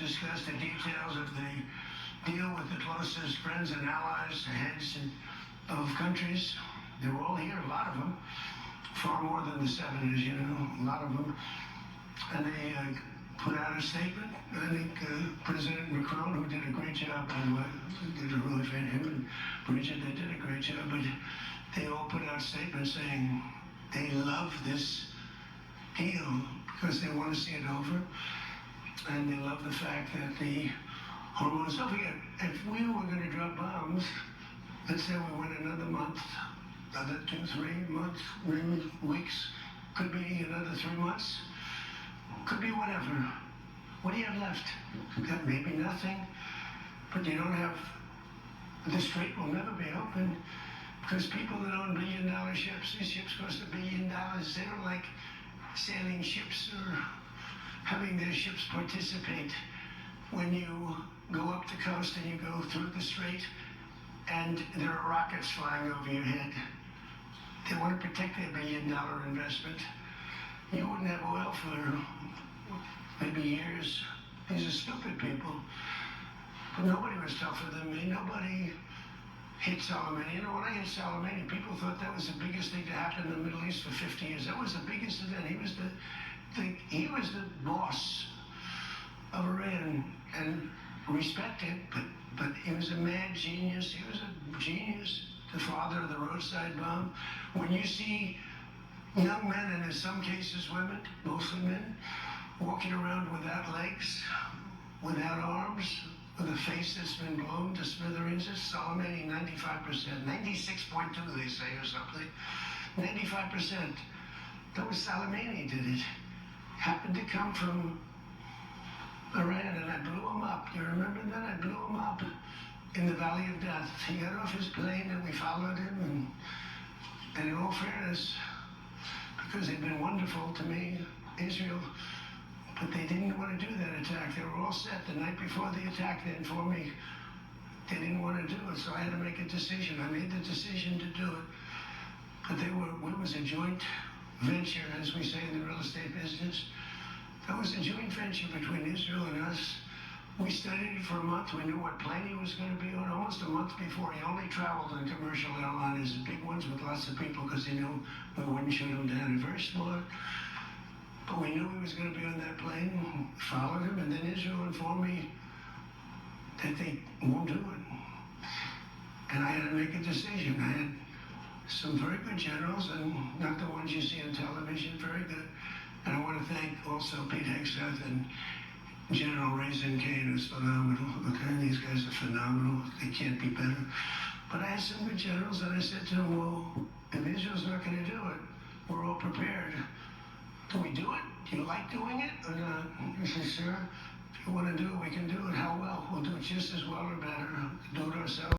discuss the details of the deal with the closest friends and allies, heads of countries. They were all here, a lot of them, far more than the 7, as you know, a lot of them. And they put out a statement. I think President Macron, who did a great job, by the way, did a really fan, him and Bridget, they did a great job, but they all put out statements saying they love this deal because they want to see it over, and they love the fact that the hormones. Don't forget, if we were going to drop bombs, let's say we went another month, another 2, 3 months, maybe weeks, could be another 3 months, could be whatever. What do you have left? You got maybe nothing, but you don't have. The strait will never be open because people that own billion-dollar ships, these ships cost $1 billion. They don't like sailing ships or having their ships participate when you go up the coast and you go through the strait and there are rockets flying over your head. They want to protect their $1 billion investment. You wouldn't have oil for maybe years. These are stupid people. But nobody was tougher than me. Nobody hit Soleimani. You know, when I hit Soleimani, people thought that was the biggest thing to happen in the Middle East for 50 years. That was the biggest event. He was the boss of Iran, and respected, but he was a mad genius. He was a genius, the father of the roadside bomb. When you see young men, and in some cases women, mostly men, walking around without legs, without arms, with a face that's been blown to smithereens, it's Soleimani, 95%, 96.2 they say or something, 95%. That was Soleimani did it. Happened to come from Iran, and I blew him up. You remember that? I blew him up in the Valley of Death. He got off his plane and we followed him, and in all fairness, because they've been wonderful to me, Israel, but they didn't want to do that attack. They were all set the night before the attack. They informed me they didn't want to do it, so I had to make a decision. I made the decision to do it, but it was a joint venture, as we say in the real estate business. That was a joint venture between Israel and us. We studied it for a month. We knew what plane he was going to be on almost a month before. He only traveled on commercial airliners, big ones with lots of people, because he knew we wouldn't shoot him down. He's very smart. But we knew he was going to be on that plane, followed him, and then Israel informed me that they won't do it. And I had to make a decision. I had some very good generals, and not the ones you see on television, very good. And I want to thank also Pete Hegseth and General Raisin Kane, who's phenomenal. Okay, these guys are phenomenal. They can't be better. But I had some good generals, and I said to them, well, if Israel's not going to do it, we're all prepared. Do we do it? Do you like doing it or not? He said, sir, if you want to do it, we can do it. How well? We'll do it just as well or better. Do it ourselves.